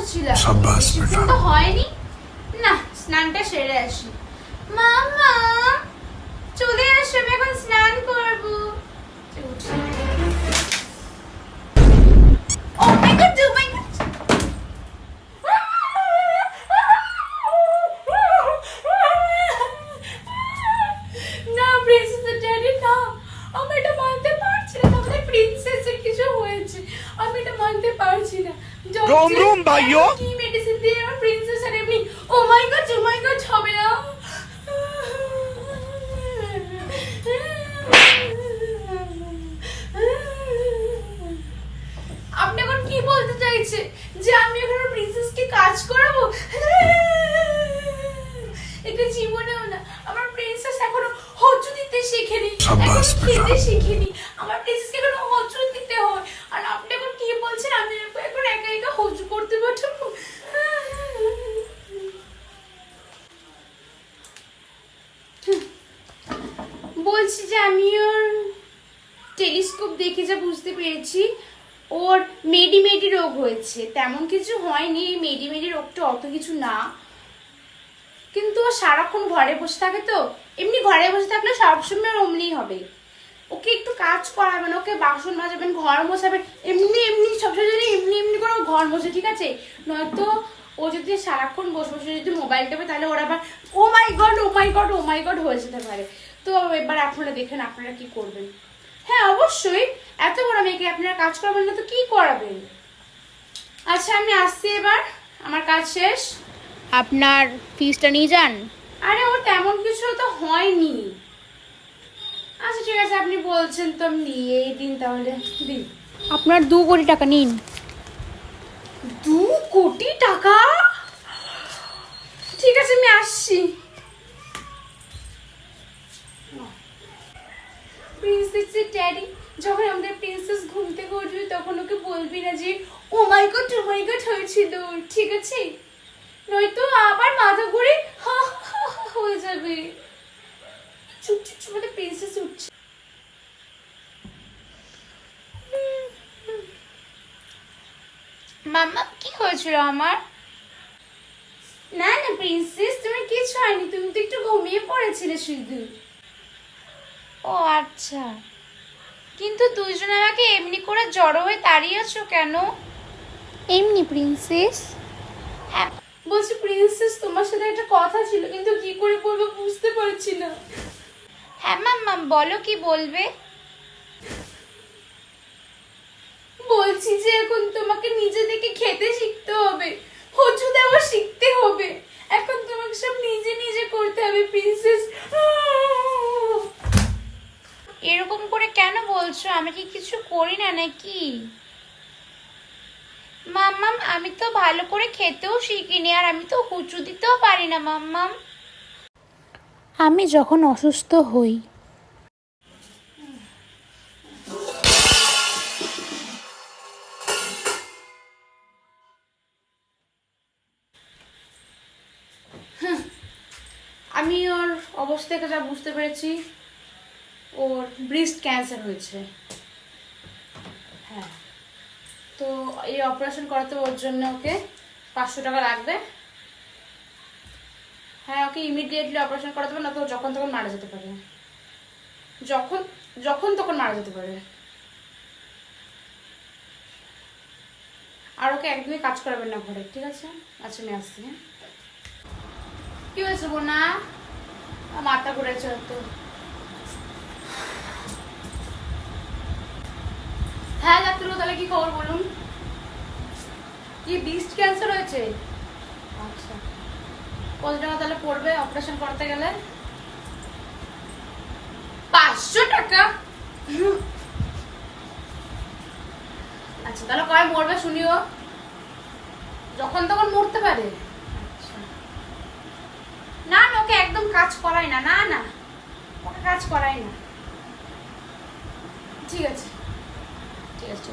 বসেছিলাম, বেশিক্ষণ তো হয়নি, না স্নানটা সেরে আসি। মামা চলে আসো, আমি এখন স্নান করবো। ও মাই গড, ও মাই গড, না প্রিন্সেস ড্যাডি না, আমি এটা মানতে পারছি না, আমাদের প্রিন্সেসের কিছু হয়েছে, আমি এটা মানতে পারছি না। रोम रोम भाइयों, কি মেডিসিন দিয়ে আমার প্রিন্সেস আর এমনি, ও মাই গড হবে না। আপনি এখন কি বলতে চাইছে, যে আমি এখন প্রিন্সেসকে কাজ করাবো? এটা জীবনেও না, আমার প্রিন্সেস এখনো হজু দিতে শেখেনি, এখনো খেতে শিখেনি, আমার প্রিন্সেসকে এখনো হজু দিতে হয়, আর আপনি এখন কি বলছেন আমি এখন একা একা হজু করতে পারবো? বলছি যে আমি ওর টেলিস্কোপ দেখে যা বুঝতে পেরেছি, ওর মেডি রোগ হয়েছে, তেমন কিছু হয়নি, মেডি রোগটা অত কিছু না, কিন্তু ও সারাক্ষণ ঘরে বসে থাকে, তো এমনি ঘরে বসে থাকলে সবসময় অমনি হবে। ওকে একটু কাজ করাবেন, ওকে বাসন মাজাবেন, ঘর মোছাবেন, এমনি সবসময় যদি এমনি করে ঘর মোছে, ঠিক আছে? নয়তো ও যদি সারাক্ষণ বসে বসে যদি মোবাইল টেপে, তাহলে ওরা আবার ও মাই গড হয়ে যেতে পারে। তো এবার আপনারা দেখেন আপনারা কি করবেন। হ্যাঁ অবশ্যই, এত বড় মেয়েকে আপনারা কাজ করাবেন না তো কি করাবেন? আচ্ছা আমি আসছি, এবার আমার কাজ শেষ, আপনার ফিসটা নিয়ে যান। আরে ও তেমন কিছু তো হয়নি। আচ্ছা ঠিক আছে, আপনি বলছেন তো আমি নিয়েই দিন, তাহলে দিন। আপনার 2 কোটি টাকা নিন। 2 কোটি টাকা? ঠিক আছে আমি আসছি। প্রিন্সেসের ড্যাডি, যখন আমাদের প্রিন্সেস ঘুম থেকে উঠবে তখন ওকে বলবি না যে ও মাই গড হয়েছিল, ঠিক আছে? নয়তো আবার মাথা ঘুরে হয়ে যাবে। চুপ আমাদের প্রিন্সেস উঠছে। মাম্মা কি হয়েছিল আমার? না প্রিন্সেস, তোমার কিছু হয়নি, তুমি তো একটু ঘুমিয়ে পড়েছিলে শুধু। ও আচ্ছা, কিন্তু দুইজন আমাকে এমনি করে জড়ো হয়ে দাঁড়িয়েছো কেন? এমনি প্রিন্সেস। হ্যাঁ বলছি প্রিন্সেস, তোমার সাথে একটা কথা ছিল, কিন্তু কি করে বলবো বুঝতে পারছি না। হ্যাঁ মাম্মা বলো, কি বলবে? বলছি যে এখন তোমাকে নিজে থেকে খেতে শিখতে হবে, হজু দেওয়া শিখতে হবে, এখন তোমাকে সব নিজে করতে হবে প্রিন্সেস। এরকম করে কেন বলছো? আমি কি কিছু করি না নাকি? মাম্মাম আমি তো ভালো করে খেতেও শিখিনি, আর আমি তো হুচু দিতেও পারি না মাম্মাম। আমি যখন অসুস্থ হই, আমি ওর অবস্থা থেকে যা বুঝতে পেরেছি, ওর ব্রেস্ট ক্যান্সার হয়েছে। হ্যাঁ, তো এই অপারেশন করাতে ওর জন্য ওকে 500 টাকা লাগবে। হ্যাঁ, ওকে ইমিডিয়েটলি অপারেশন করাতে হবে, না তো যখন তখন মারা যেতে পারে, যখন তখন মারা যেতে পারে। আর ওকে একদমই কাজ করাবেন না ঘরে, ঠিক আছে? আচ্ছা আমি আসছি। হ্যাঁ কি হয়েছে বোনা? মাথা ঘুরেছে তো। হ্যাঁ ডাক্তারবাবু, তাহলে কি খবর বলুন? কি ব্রেস্ট ক্যান্সার হয়েছে? আচ্ছা, কত টাকা তাহলে পড়বে অপারেশন করতে গেলে? 500 টাকা? আচ্ছা তাহলে কয় মরবে শুনিও? যখন তখন মরতে পারে? আচ্ছা না ওকে একদম কাজ করাই না, না ওকে কাজ করাই না। ঠিক আছে ঠিক আছে।